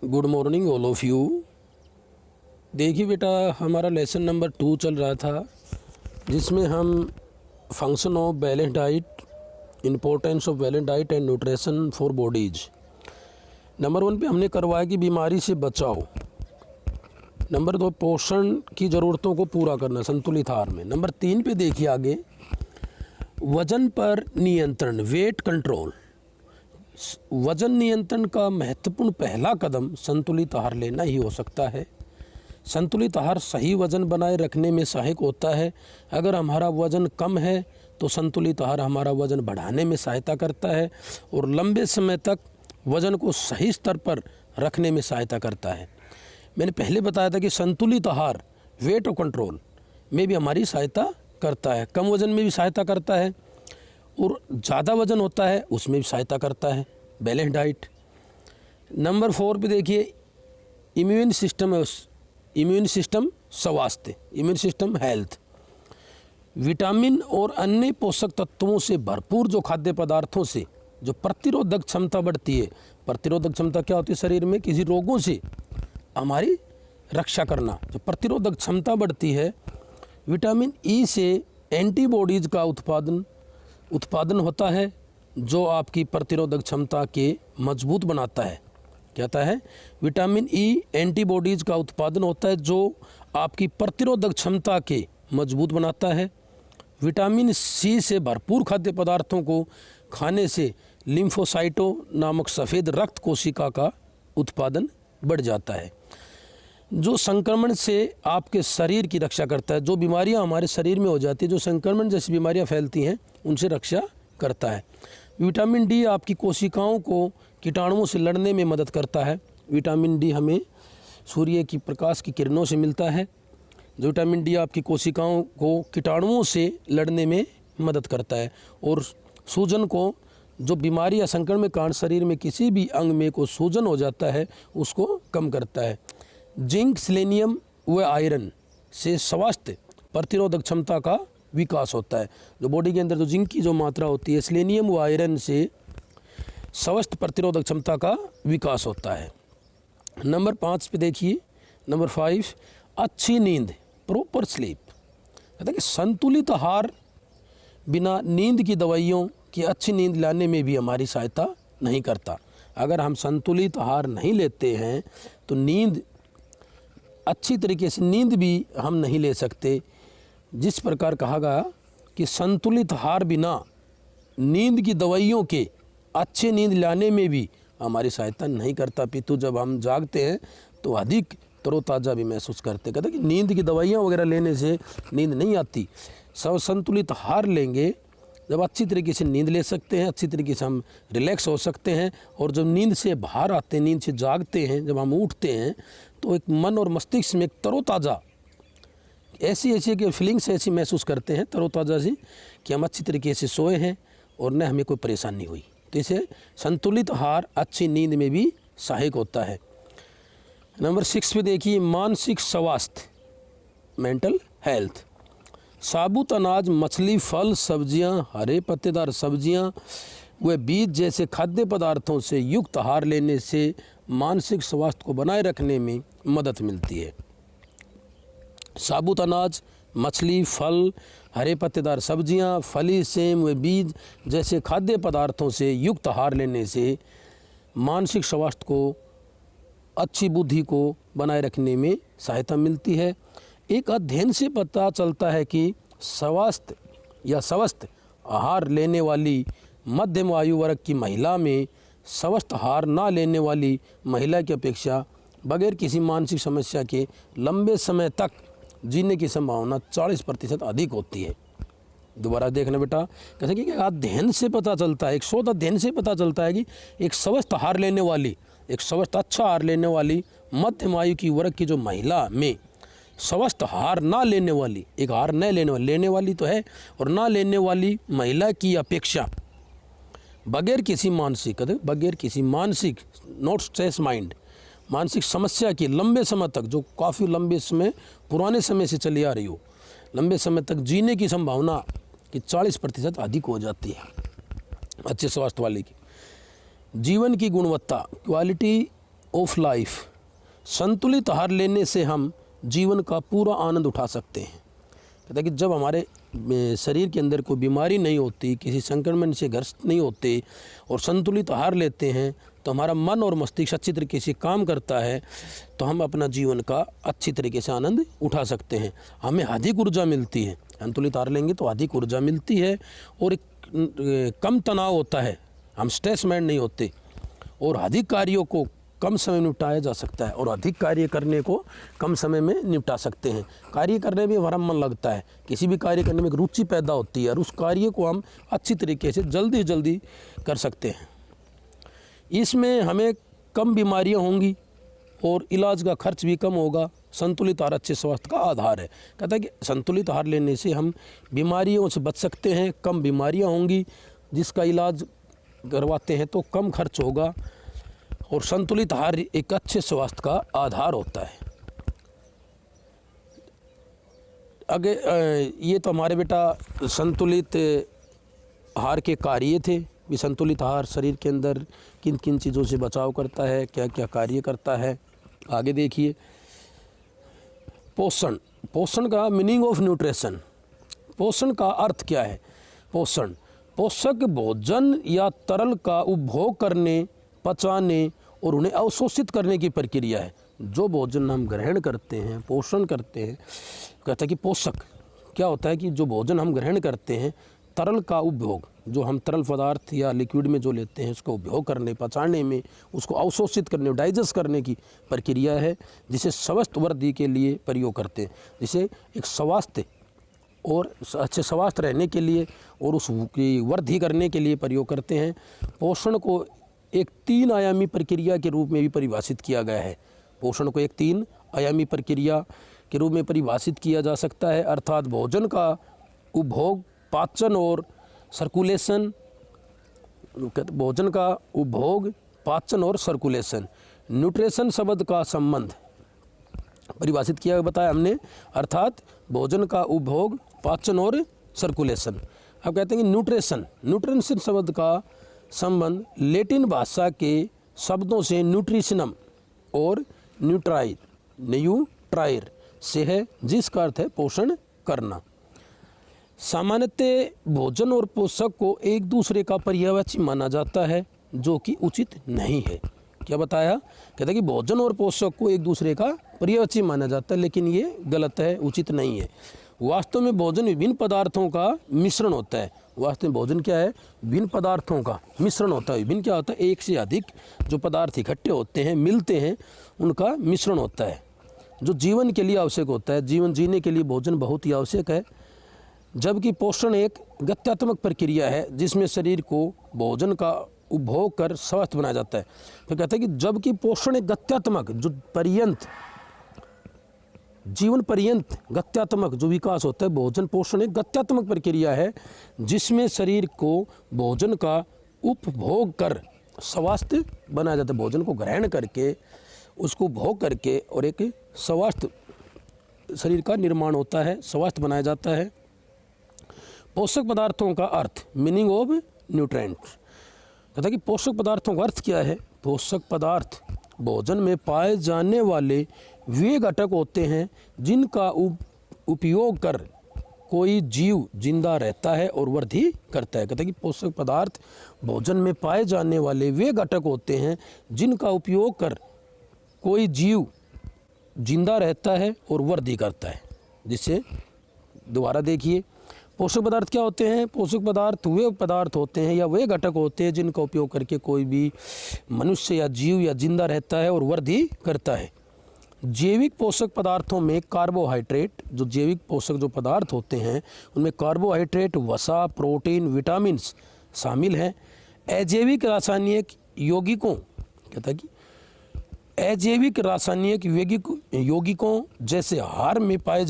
Good morning all of you. देखिए बेटा, हमारा लेसन नंबर 2 चल रहा था, जिसमें हम function of balance diet, importance of balance diet and nutrition for bodies. Number 1 पे हमने करवाया कि बीमारी से बचाओ। नंबर 2 पोषण की ज़रूरतों को पूरा करना संतुलित आहार में। नंबर 3 पे देखिए आगे, वजन पर नियंत्रण, वेट कंट्रोल। वजन नियंत्रण का महत्वपूर्ण पहला कदम संतुलित आहार लेना ही हो सकता है। संतुलित आहार सही वजन बनाए रखने में सहायक होता है। अगर हमारा वजन कम है तो संतुलित आहार हमारा वजन बढ़ाने में सहायता करता है और लंबे समय तक वजन को सही स्तर पर रखने में सहायता करता है। मैंने पहले बताया था कि संतुलित आहार वेट और कंट्रोल में भी हमारी सहायता करता है, कम वजन में भी सहायता करता है और ज़्यादा वजन होता है उसमें भी सहायता करता है बैलेंस डाइट। नंबर 4 पे देखिए, इम्यून सिस्टम स्वास्थ्य, इम्यून सिस्टम हेल्थ। विटामिन और अन्य पोषक तत्वों से भरपूर जो खाद्य पदार्थों से जो प्रतिरोधक क्षमता बढ़ती है। प्रतिरोधक क्षमता क्या होती है? शरीर में किसी रोगों से हमारी रक्षा करना, जो प्रतिरोधक क्षमता बढ़ती है। विटामिन ई से एंटीबॉडीज़ का उत्पादन होता है, जो आपकी प्रतिरोधक क्षमता के मजबूत बनाता है। कहता है विटामिन ई एंटीबॉडीज़ का उत्पादन होता है, जो आपकी प्रतिरोधक क्षमता के मजबूत बनाता है। विटामिन सी से भरपूर खाद्य पदार्थों को खाने से लिम्फोसाइटों नामक सफ़ेद रक्त कोशिका का उत्पादन बढ़ जाता है, जो संक्रमण से आपके शरीर की रक्षा करता है। जो बीमारियां हमारे शरीर में हो जाती है, जो संक्रमण जैसी बीमारियां फैलती हैं, उनसे रक्षा करता है। विटामिन डी आपकी कोशिकाओं को कीटाणुओं से लड़ने में मदद करता है। विटामिन डी हमें सूर्य की प्रकाश की किरणों से मिलता है। जो विटामिन डी आपकी कोशिकाओं को कीटाणुओं से लड़ने में मदद करता है और सूजन को, जो बीमारी या संक्रमण के कारण शरीर में किसी भी अंग में को सूजन हो जाता है, उसको कम करता है। जिंक, सेलेनियम व आयरन से स्वास्थ्य प्रतिरोधक क्षमता का विकास होता है। जो बॉडी के अंदर जो जिंक की जो मात्रा होती है, सेलेनियम व आयरन से स्वास्थ्य प्रतिरोधक क्षमता का विकास होता है। नंबर 5 पे देखिए, नंबर 5 अच्छी नींद, प्रॉपर स्लीप। कहते हैं कि संतुलित आहार बिना नींद की दवाइयों की अच्छी नींद लाने में भी हमारी सहायता नहीं करता। अगर हम संतुलित आहार नहीं लेते हैं तो नींद, अच्छी तरीके से नींद भी हम नहीं ले सकते। जिस प्रकार कहा गया कि संतुलित आहार बिना नींद की दवाइयों के अच्छी नींद लाने में भी हमारी सहायता नहीं करता। पितु जब हम जागते हैं तो अधिक तरोताज़ा भी महसूस करते। कहते हैं कि नींद की दवाइयाँ वगैरह लेने से नींद नहीं आती। सब संतुलित आहार लेंगे जब अच्छी तरीके से नींद ले सकते हैं, अच्छी तरीके से हम रिलैक्स हो सकते हैं। और जब नींद से बाहर आते हैं, नींद से जागते हैं, जब हम उठते हैं तो एक मन और मस्तिष्क में एक तरोताज़ा ऐसी कि फीलिंग्स ऐसी महसूस करते हैं तरोताज़ा सी कि हम अच्छी तरीके से सोए हैं और न हमें कोई परेशानी हुई। तो इसे संतुलित आहार अच्छी नींद में भी सहायक होता है। नंबर 6 पे देखिए, मानसिक स्वास्थ्य, मेंटल हेल्थ। साबुत अनाज, मछली, फल, सब्जियां, हरे पत्तेदार सब्जियां व बीज जैसे खाद्य पदार्थों से युक्त आहार लेने से मानसिक स्वास्थ्य को बनाए रखने में मदद मिलती है। साबुत अनाज, मछली, फल, हरे पत्तेदार सब्जियां, फली, सेम व बीज जैसे खाद्य पदार्थों से युक्त आहार लेने से मानसिक स्वास्थ्य को, अच्छी बुद्धि को बनाए रखने में सहायता मिलती है। एक अध्ययन से पता चलता है कि स्वस्थ आहार लेने वाली मध्यम आयु वर्ग की महिला में स्वस्थ आहार ना लेने वाली महिला की अपेक्षा बगैर किसी मानसिक समस्या के लंबे समय तक जीने की संभावना 40% अधिक होती है। दोबारा देखना बेटा, कहते हैं कि अध्ययन से पता चलता है, एक शोध अध्ययन से पता चलता है कि एक स्वस्थ आहार लेने वाली, एक स्वस्थ अच्छा आहार लेने वाली मध्यम आयु की वर्ग की जो महिला में स्वस्थ आहार ना लेने वाली, एक आहार न लेने वाली तो है और ना लेने वाली महिला की अपेक्षा बगैर किसी मानसिक नॉट स्ट्रेस माइंड, मानसिक समस्या की लंबे समय तक, जो काफ़ी लंबे समय पुराने समय से चली आ रही हो, लंबे समय तक जीने की संभावना कि 40% अधिक हो जाती है अच्छे स्वास्थ्य वाले की। जीवन की गुणवत्ता, क्वालिटी ऑफ लाइफ, संतुलित आहार लेने से हम जीवन का पूरा आनंद उठा सकते हैं। कहता है कि जब हमारे शरीर के अंदर कोई बीमारी नहीं होती, किसी संक्रमण से ग्रस्त नहीं होते और संतुलित आहार लेते हैं तो हमारा मन और मस्तिष्क अच्छी तरीके से काम करता है, तो हम अपना जीवन का अच्छी तरीके से आनंद उठा सकते हैं। हमें अधिक ऊर्जा मिलती है, संतुलित आहार लेंगे तो अधिक ऊर्जा मिलती है और कम तनाव होता है, हम स्ट्रेस मैंड नहीं होते और अधिक कार्यों को कम समय में निपटाया जा सकता है और अधिक कार्य करने को कम समय में निपटा सकते हैं। कार्य करने में हमारा मन लगता है, किसी भी कार्य करने में एक रुचि पैदा होती है और उस कार्य को हम अच्छी तरीके से जल्दी कर सकते हैं। इसमें हमें कम बीमारियां होंगी और इलाज का खर्च भी कम होगा। संतुलित आहार अच्छे स्वास्थ्य का आधार है। कहता है कि संतुलित आहार लेने से हम बीमारियों से बच सकते हैं, कम बीमारियां होंगी, जिसका इलाज करवाते हैं तो कम खर्च होगा और संतुलित आहार एक अच्छे स्वास्थ्य का आधार होता है। आगे ये तो हमारे बेटा संतुलित आहार के कार्य थे भी। संतुलित आहार शरीर के अंदर किन किन चीज़ों से बचाव करता है, क्या क्या कार्य करता है। आगे देखिए, पोषण। पोषण का मीनिंग ऑफ न्यूट्रिशन। पोषण का अर्थ क्या है? पोषण पोषक भोजन या तरल का उपभोग करने, पचाने और उन्हें अवशोषित करने की प्रक्रिया है। जो भोजन हम ग्रहण करते हैं, पोषण करते हैं, कहता है कि पोषक क्या होता है कि जो भोजन हम ग्रहण करते हैं, तरल का उपभोग, जो हम तरल पदार्थ या लिक्विड में जो लेते हैं उसका उपभोग करने, पचाने में, उसको अवशोषित करने, डाइजेस्ट करने की प्रक्रिया है, जिसे स्वस्थ वृद्धि के लिए प्रयोग करते हैं। जिसे एक स्वास्थ्य और अच्छे स्वास्थ्य रहने के लिए और उसकी वृद्धि करने के लिए प्रयोग करते हैं। पोषण को एक 3 आयामी प्रक्रिया के रूप में भी परिभाषित किया गया है। पोषण को एक 3 आयामी प्रक्रिया के रूप में परिभाषित किया जा सकता है, अर्थात भोजन का उपभोग, पाचन और सर्कुलेशन। भोजन का उपभोग, पाचन और सर्कुलेशन। न्यूट्रिशन शब्द का संबंध परिभाषित किया बताया हमने, अर्थात भोजन का उपभोग, पाचन और सर्कुलेशन। अब कहते हैं कि न्यूट्रिशन शब्द का संबंध लैटिन भाषा के शब्दों से न्यूट्रिशनम और न्यूट्रायर से है, जिसका अर्थ है पोषण करना। सामान्यतः भोजन और पोषक को एक दूसरे का पर्यायवाची माना जाता है, जो कि उचित नहीं है। क्या बताया? कहता है कि भोजन और पोषक को एक दूसरे का पर्यायवाची माना जाता है, लेकिन ये गलत है, उचित नहीं है। वास्तव में भोजन विभिन्न पदार्थों का मिश्रण होता है। वास्तव में भोजन क्या है? विभिन्न पदार्थों का मिश्रण होता है। विभिन्न क्या होता है? एक से अधिक जो पदार्थ इकट्ठे होते हैं, मिलते हैं, उनका मिश्रण होता है, जो जीवन के लिए आवश्यक होता है। जीवन जीने के लिए भोजन बहुत ही आवश्यक है, जबकि पोषण एक गत्यात्मक प्रक्रिया है, जिसमें शरीर को भोजन का उपभोग कर स्वस्थ बनाया जाता है। तो कहते हैं कि जबकि पोषण एक गत्यात्मक, जो पर्यंत जीवन पर्यंत गत्यात्मक जो विकास होता है, भोजन पोषण एक गत्यात्मक प्रक्रिया है, जिसमें शरीर को भोजन का उपभोग कर स्वास्थ्य बनाया जाता है। भोजन को ग्रहण करके, उसको भोग करके और एक स्वास्थ्य शरीर का निर्माण होता है, स्वास्थ्य बनाया जाता है। पोषक पदार्थों का अर्थ, मीनिंग ऑफ न्यूट्रिएंट। कहता है कि पोषक पदार्थों का अर्थ क्या है? पोषक पदार्थ भोजन में पाए जाने वाले वे घटक होते हैं जिनका उपयोग कर कोई जीव जिंदा रहता है और वृद्धि करता है। कहते हैं कि पोषक पदार्थ भोजन में पाए जाने वाले वे घटक होते हैं जिनका उपयोग कर कोई जीव जिंदा रहता है और वृद्धि करता है। जिससे दोबारा देखिए, पोषक पदार्थ क्या होते हैं? पोषक पदार्थ वे पदार्थ होते हैं या वे घटक होते हैं जिनका उपयोग करके कोई भी मनुष्य या जीव या जिंदा रहता है और वृद्धि करता है। जैविक पोषक पदार्थों में कार्बोहाइड्रेट, जो जैविक पोषक जो पदार्थ होते हैं उनमें कार्बोहाइड्रेट, वसा, प्रोटीन, विटामिन्स शामिल हैं। अजैविक रासायनिक यौगिकों, कहता है कि अजैविक रासायनिक यौगिकों जैसे आहार में पाए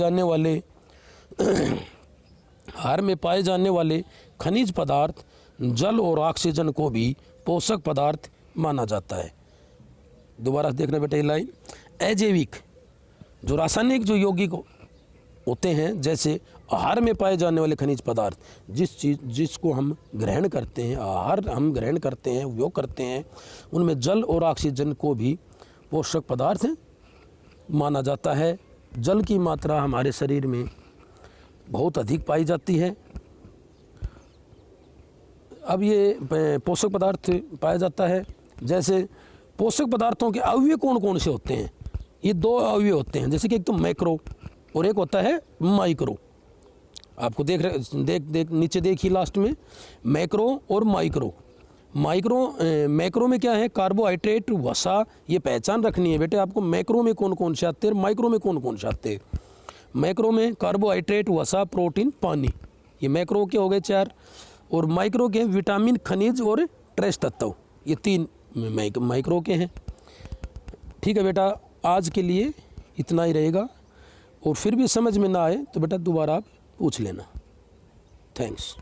जाने वाले खनिज पदार्थ, जल और ऑक्सीजन को भी पोषक पदार्थ माना जाता है। दोबारा देखना बेटा ये लाइन, अजैविक जो रासायनिक जो यौगिक होते हैं, जैसे आहार में पाए जाने वाले खनिज पदार्थ, जिसको हम ग्रहण करते हैं, आहार हम ग्रहण करते हैं, उपयोग करते हैं, उनमें जल और ऑक्सीजन को भी पोषक पदार्थ माना जाता है। जल की मात्रा हमारे शरीर में बहुत अधिक पाई जाती है। अब ये पोषक पदार्थ पाया जाता है, जैसे पोषक पदार्थों के अवयव कौन कौन से होते हैं? ये दो अवयव होते हैं, जैसे कि एक तो मैक्रो और एक होता है माइक्रो। आपको देख नीचे देखिए लास्ट में, मैक्रो और माइक्रो। मैक्रो में क्या है? कार्बोहाइड्रेट, वसा, ये पहचान रखनी है बेटे आपको। मैक्रो में कौन कौन से आते हैं और माइक्रो में कौन कौन से आते हैं? मैक्रो में कार्बोहाइड्रेट, वसा, प्रोटीन, पानी, ये मैक्रो के हो गए 4। और माइक्रो के विटामिन, खनिज और ट्रेस तत्व, ये 3 माइक्रो के हैं। ठीक है बेटा, आज के लिए इतना ही रहेगा, और फिर भी समझ में ना आए तो बेटा दोबारा आप पूछ लेना। थैंक्स।